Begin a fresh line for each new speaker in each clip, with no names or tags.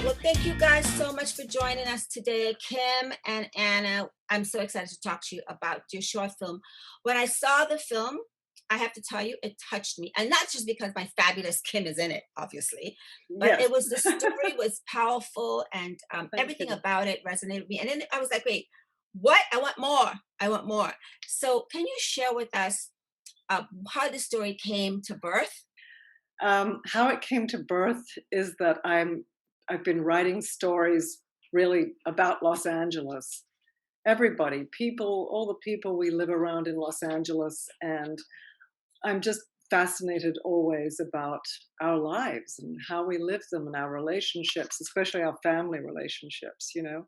Well, thank you guys so much for joining us today, Kim and Anna. I'm so excited to talk to you about your short film. When I saw the film, I have to tell you, it touched me. And not just because my fabulous Kim is in it, obviously, but
Yes.
it was the story was powerful and
Thank
everything
you.
about it resonated with me. And then I was like, wait, what? I want more. I want more. So, can you share with us how the story came to birth?
How it came to birth is that I've been writing stories really about Los Angeles. Everybody, people, all the people we live around in Los Angeles, and I'm just fascinated always about our lives and how we live them and our relationships, especially our family relationships, you know.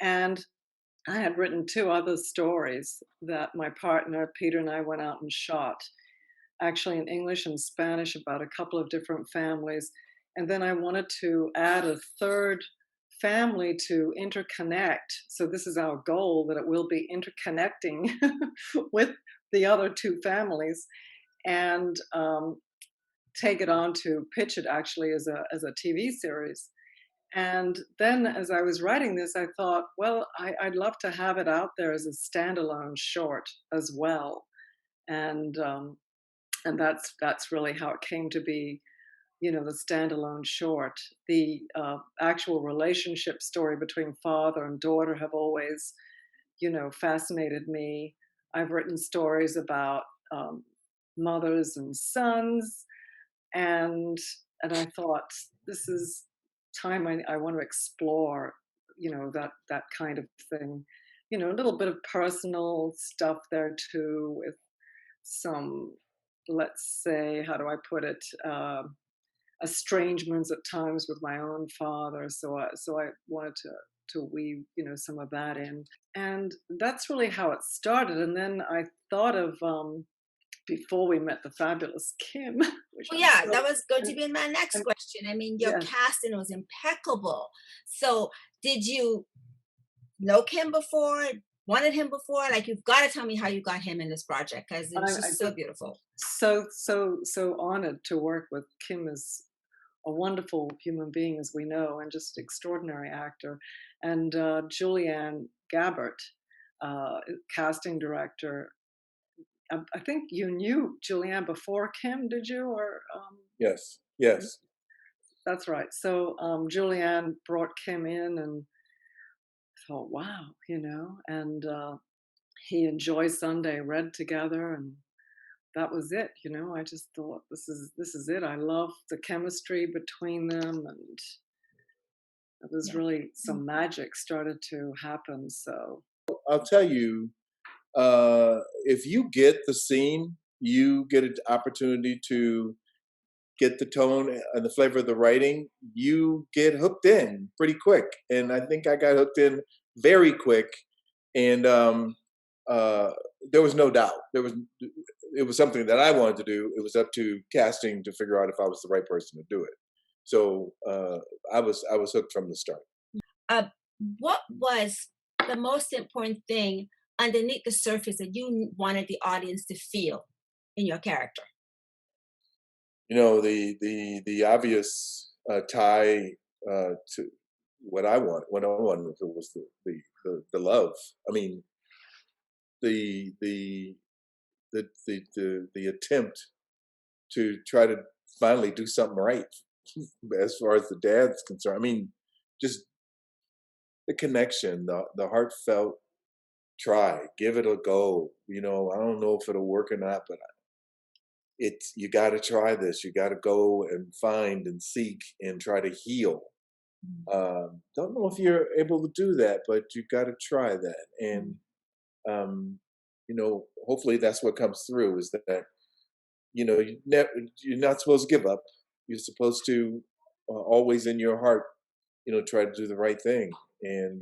And I had written two other stories that my partner Peter and I went out and shot, actually in English and Spanish, about a couple of different families. And then I wanted to add a third family to interconnect. So this is our goal, that it will be interconnecting with the other two families, and take it on to pitch it actually as a TV series. And then as I was writing this, I thought, well, I'd love to have it out there as a standalone short as well. And that's really how it came to be, you know, the standalone short. The actual relationship story between father and daughter have always, you know, fascinated me. I've written stories about um, mothers and sons, and I thought, this is time I want to explore, you know, that kind of thing. You know, a little bit of personal stuff there too, with some, let's say, how do I put it, estrangements at times with my own father. So I wanted to weave, you know, some of that in, and that's really how it started. And then I thought of, before we met the fabulous Kim, which
Well,
I'm
yeah,
so,
that was going to
and,
be my next
and
question. I mean, your
yes,
casting was impeccable. So, did you know Kim before? Wanted him before? Like, you've got to tell me how you got him in this project because it was
I
just so
just
beautiful.
so honored to work with Kim. Is a wonderful human being, as we know, and just extraordinary actor. And Julianne Gabbert, casting director. I think you knew Julianne before Kim, did you? Or
Yes,
y-
yes.
that's right. So Julianne brought Kim in, and thought, wow, you know, and he and Joy Sunday read together, and that was it. You know, I just thought, this is it. I love the chemistry between them, and it was
Yeah.
really, some magic started to happen. So
I'll tell you, if you get the scene, you get an opportunity to get the tone and the flavor of the writing, you get hooked in pretty quick. And I think I got hooked in very quick. And uh, there was no doubt. It was something that I wanted to do. It was up to casting to figure out if I was the right person to do it. So I was hooked from the start.
Uh, what was the most important thing underneath the surface that you wanted the audience to feel in your character?
The obvious tie to what I wanted if it was the love. I mean, the the the attempt to try to finally do something right as far as the dad's concerned. I mean, just the connection, the heartfelt try, give it a go. I don't know if it'll work or not, but it's you got to try this. You got to go and find and seek and try to heal. Don't know if you're able to do that, but you got to try that. And um, hopefully that's what comes through is that you're not supposed to give up. You're supposed to always in your heart, try to do the right thing. And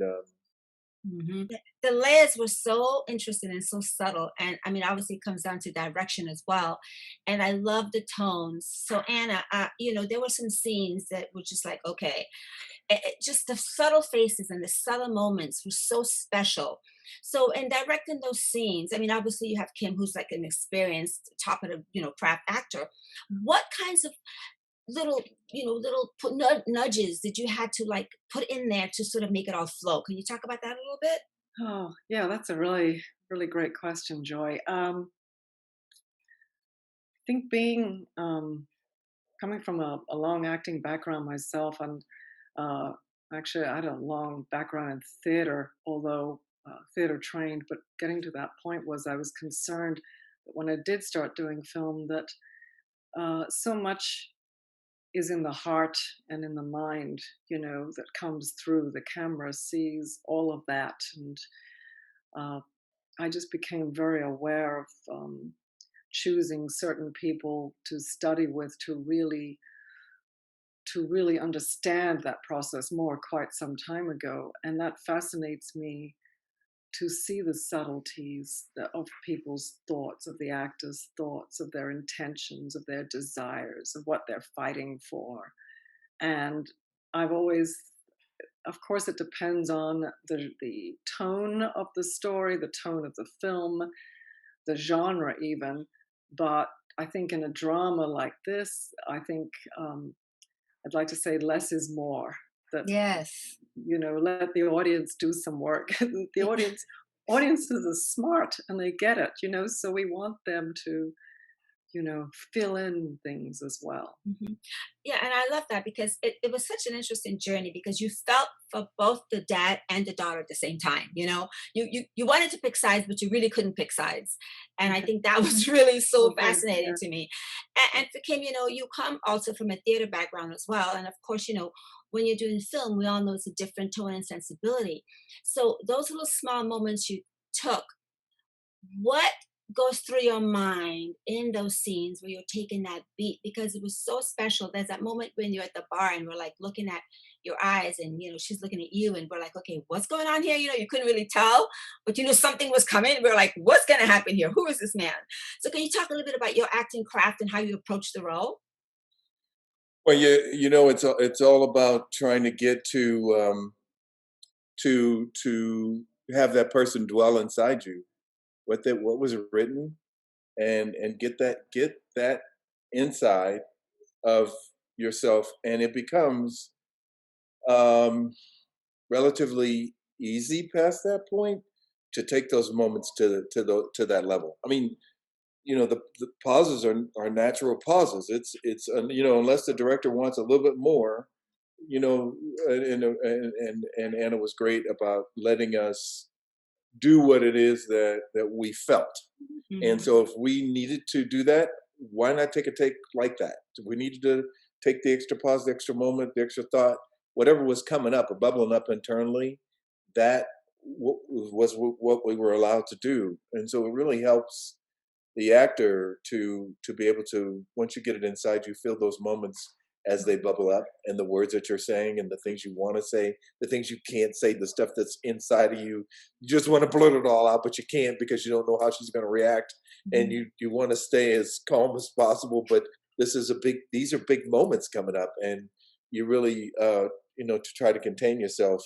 The layers were so interesting and so subtle. And I mean, obviously, it comes down to direction as well. And I love the tones. So, Anna, there were some scenes that were just like, okay, just the subtle faces and the subtle moments were so special. So, in directing those scenes, I mean, obviously, you have Kim, who's like an experienced, top of the craft actor. What kinds of little, little nudges that you had to like put in there to sort of make it all flow? Can you talk about that a little bit?
Oh, yeah, that's a really, really great question, Joy. I think coming from a long acting background myself, and uh, actually I had a long background in theater, although theater trained, but getting to that point was I was concerned that when I did start doing film that so much is in the heart and in the mind, that comes through. The camera sees all of that. And uh, I just became very aware of choosing certain people to study with to really understand that process more quite some time ago. And that fascinates me to see the subtleties of people's thoughts, of the actors' thoughts, of their intentions, of their desires, of what they're fighting for. And I've always, of course, it depends on the tone of the story, the tone of the film, the genre, even. But I think in a drama like this, I think I'd like to say less is more. That
Yes.
let the audience do some work. The audiences are smart and they get it. So we want them to fill in things as well.
Mhm. Yeah, and I love that because it was such an interesting journey because you felt for both the dad and the daughter at the same time. You wanted to pick sides, but you really couldn't pick sides, and I think that was really so
Oh, good.
fascinating
Yeah.
to me. And for Kim, you come also from a theater background as well, and of course, when you're doing film, we all know it's a different tone and sensibility. So those little small moments you took, what goes through your mind in those scenes where you're taking that beat, because it was so special? There's that moment when you're at the bar and we're like looking at your eyes, and she's looking at you, and we're like, okay, what's going on here? You couldn't really tell, but something was coming. We're like, what's going to happen here? Who is this man? So can you talk a little bit about your acting craft and how you approach the role?
Well, it's all about trying to get to have that person dwell inside you. What was written, and get that inside of yourself, and it becomes um, relatively easy past that point to take those moments to that level. I mean, the pauses are natural pauses. It's unless the director wants a little bit more, you know, and Anna was great about letting us do what it is that we felt. And
Mhm.
so if we needed to do that, why not take a take like that? If we needed to take the extra pause, the extra moment, the extra thought, whatever was coming up or bubbling up internally, that was what we were allowed to do. And so it really helps the actor to be able to, once you get it inside you, feel those moments as they bubble up, and the words that you're saying and the things you want to say, the things you can't say, the stuff that's inside of you. You just want to blurt it all out, but you can't because you don't know how she's going to react, and
Mhm.
you want to stay as calm as possible. But these are big moments coming up, and you really to try to contain yourself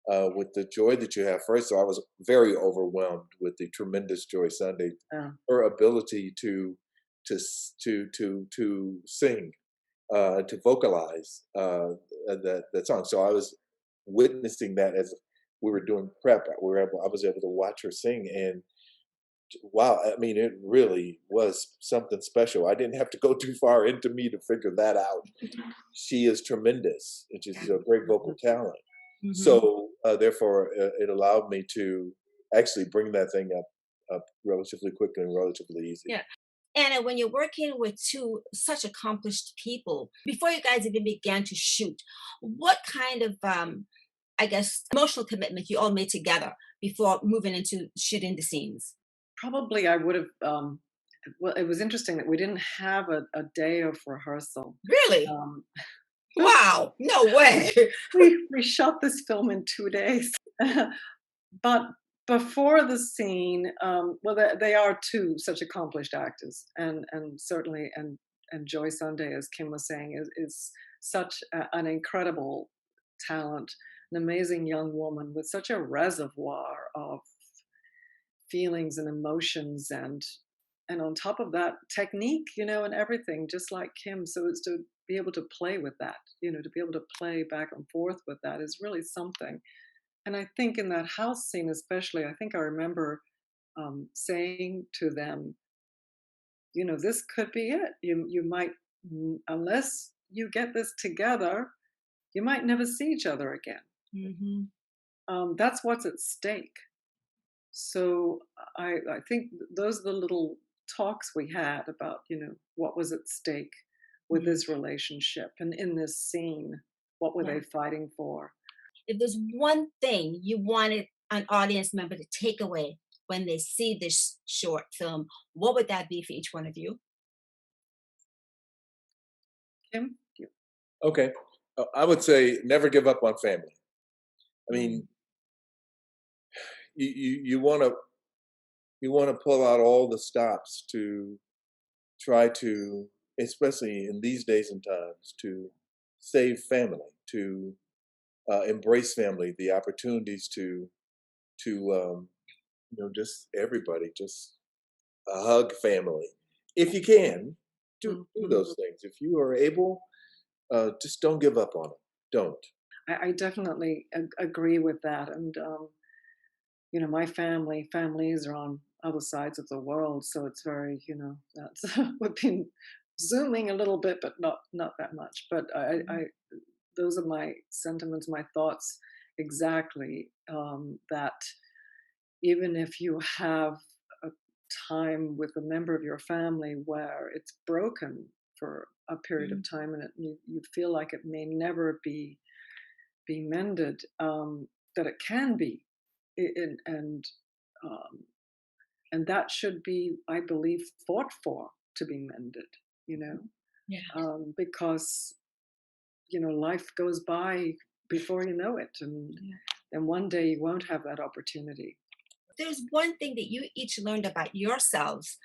with the joy that you have. First, so I was very overwhelmed with the tremendous Joy Sunday,
Yeah.
her ability to sing, to vocalize that song. So I was witnessing that as we were doing prep. I was able to watch her sing, and wow, I mean, it really was something special. I didn't have to go too far into me to figure that out. She is tremendous, and she's a great vocal talent.
Mhm.
So therefore, it allowed me to actually bring that thing up relatively quickly and relatively easy.
Yeah. Anna, when you're working with two such accomplished people, before you guys even began to shoot, what kind of, I guess, emotional commitment you all made together before moving into shooting the scenes?
Probably I would have. Well, it was interesting that we didn't have a day of rehearsal.
Really?
Um,
Wow. No way.
we shot this film in 2 days. But before the scene, well, they are two such accomplished actors, and certainly, and Joy Sunday, as Kim was saying, is such an incredible talent, an amazing young woman with such a reservoir of feelings and emotions, and on top of that, technique, and everything, just like Kim. So it's be able to play with that, to be able to play back and forth with that is really something. And I think in that house scene, especially, I think I remember saying to them, this could be it. You might, unless you get this together, you might never see each other again.
Hmm.
That's what's at stake. So I think those are the little talks we had about, what was at stake with
Hmm.
this relationship and in this scene, what were
Yeah.
they fighting for?
If there's one thing you wanted an audience member to take away when they see this short film, what would that be for each one of you?
Kim?
Okay. I would say never give up on family. I
Mm.
mean, you want to pull out all the stops to try to, especially in these days and times, to save family, to embrace family, the opportunities to just everybody, just hug family. If you can, do
Mhm.
those things. If you are able, just don't give up on them. Don't.
I definitely agree with that. And, my families are on other sides of the world. So it's very, that's, we've been zooming a little bit, but not that much. But
Mhm.
those are my sentiments, my thoughts exactly. That even if you have a time with a member of your family where it's broken for a period of
Mm.
time and you feel like it may never be mended, that it can be, I- and and um, and that should be, I believe, fought for to be mended. You know,
Yeah.
because life goes by before you know it, and
Yeah.
then one day you won't have that opportunity.
There's one thing that you each learned about yourselves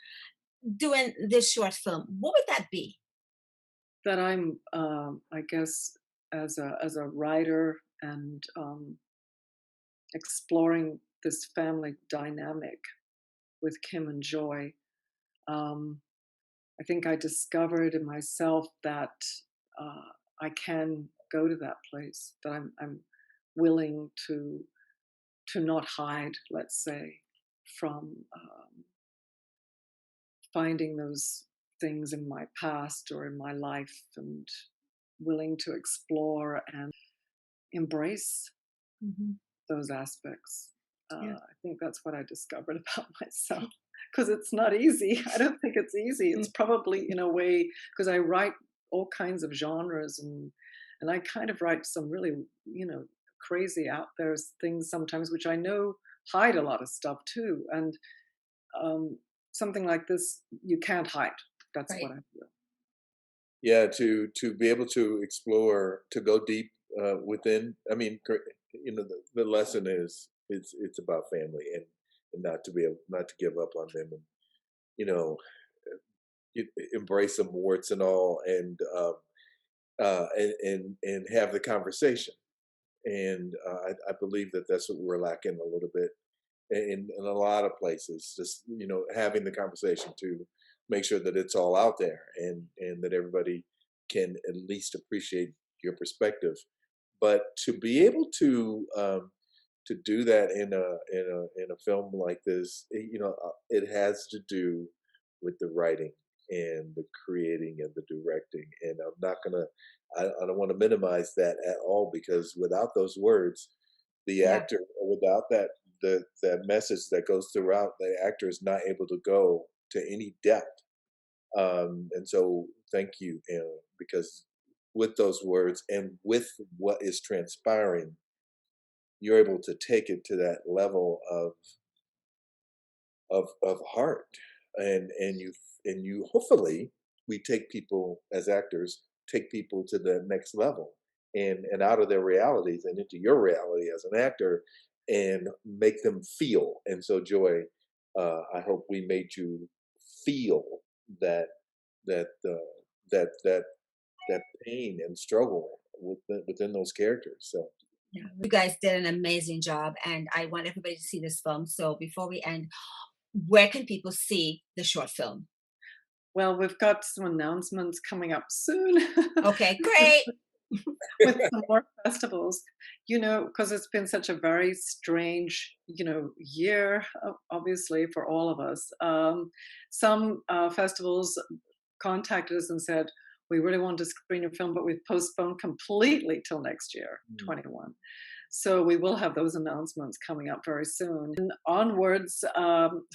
doing this short film. What would that be?
That I'm, I guess, as a writer and exploring this family dynamic with Kim and Joy. Um, I think I discovered in myself that I can go to that place. That I'm willing to not hide, let's say, from finding those things in my past or in my life, and willing to explore and embrace
Hmm.
those aspects.
Yeah.
I think that's what I discovered about myself, because it's not easy. I don't think it's easy. It's probably in a way because I write all kinds of genres, and I kind of write some really, crazy out there things sometimes, which I know hide a lot of stuff too. And um, something like this, you can't hide. That's what
Right.
I feel.
Yeah, to be able to explore, to go deep within. I mean, the lesson is it's about family, and not to be able, not to give up on them, and you know embrace them warts and all, and have the conversation. And I believe that that's what we're lacking a little bit in a lot of places. Just having the conversation to make sure that it's all out there, and that everybody can at least appreciate your perspective. But to be able to do that in a film like this, it has to do with the writing and the creating and the directing. And I'm not gonna, I don't want to minimize that at all, because without those words, the
Yeah.
actor, without that message that goes throughout, the actor is not able to go to any depth. And so, thank you, because with those words and with what is transpiring, you're able to take it to that level of heart, and you hopefully, we take people as actors, take people to the next level, and out of their realities and into your reality as an actor, and make them feel. And so, Joy, I hope we made you feel that that that that pain and struggle within those characters. So
Yeah. You guys did an amazing job, and I want everybody to see this film. So before we end, where can people see the short film?
Well, we've got some announcements coming up soon
Okay, great.
with some more festivals, because it's been such a very strange, year, obviously, for all of us. Some festivals contacted us and said, we really want to screen your film, but we've postponed completely till next year,
Mm.
21. So we will have those announcements coming up very soon. And onwards,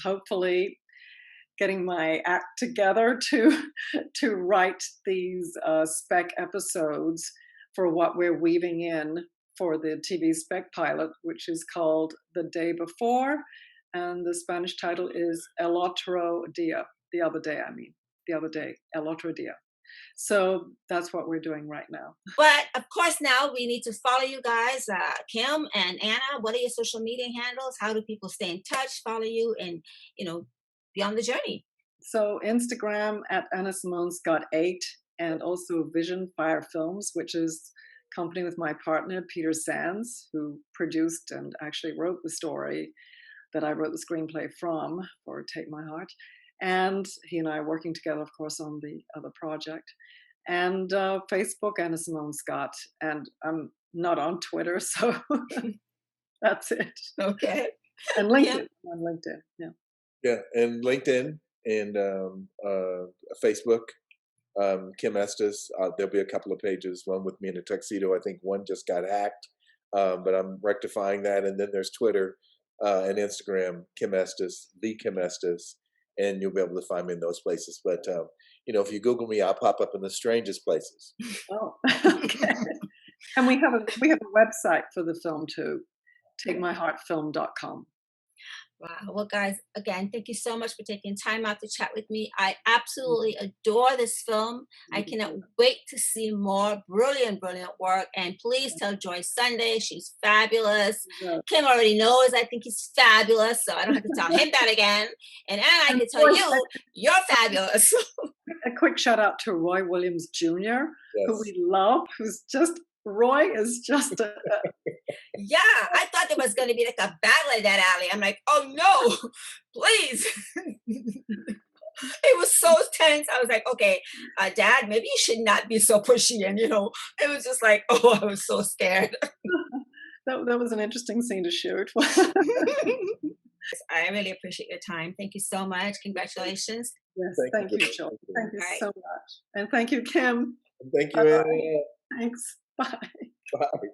hopefully getting my act together to to write these spec episodes for what we're weaving in for the TV spec pilot, which is called The Day Before, and the Spanish title is El Otro Dia, the other day. The other day, El Otro Dia. So that's what we're doing right now.
But of course, now we need to follow you guys, Kim and Anna. What are your social media handles? How do people stay in touch, follow you, and you know, be on the journey?
So Instagram at Anna Simone Scott 8, and also Vision Fire Films, which is a company with my partner Peter Sands, who produced and actually wrote the story that I wrote the screenplay from for Take My Heart. And he and I are working together, of course, on the other project. And Facebook, Anna Simone Scott. And I'm not on Twitter, so that's it.
Okay.
And
Kim.
LinkedIn, on LinkedIn, yeah.
Yeah, and LinkedIn and Facebook. Kim Estes. There'll be a couple of pages. One with me in a tuxedo. I think one just got hacked, but I'm rectifying that. And then there's Twitter and Instagram. Kim Estes, the Kim Estes, and you'll be able to find me in those places. But if you Google me, I'll pop up in the strangest places.
Oh, okay. And we have a website for the film too, takemyheartfilm.com.
Wow. Well, guys, again, thank you so much for taking time out to chat with me. I absolutely adore this film. I cannot wait to see more brilliant, brilliant work. And please tell Joy Sunday she's fabulous.
Yeah.
Kim already knows I think he's fabulous, so I don't have to tell him that again. And Anna, I
And
can tell
Roy,
you, you're fabulous.
a quick shout out to Roy Williams Jr., who
Yes.
we love, Roy is just
Yeah, I thought there was going to be like a battle in that alley. I'm like, oh no, please. It was so tense. I was like, okay, Dad, maybe you should not be so pushy. And, it was just like, oh, I was so scared.
that was an interesting scene to shoot.
I really appreciate your time. Thank you so much. Congratulations.
Yes,
Thank
thank
you.
you, Joy. Thank you
All right.
so much. And thank you, Kim.
Thank you,
Bye-bye.
Anna.
Thanks. Bye.
Bye.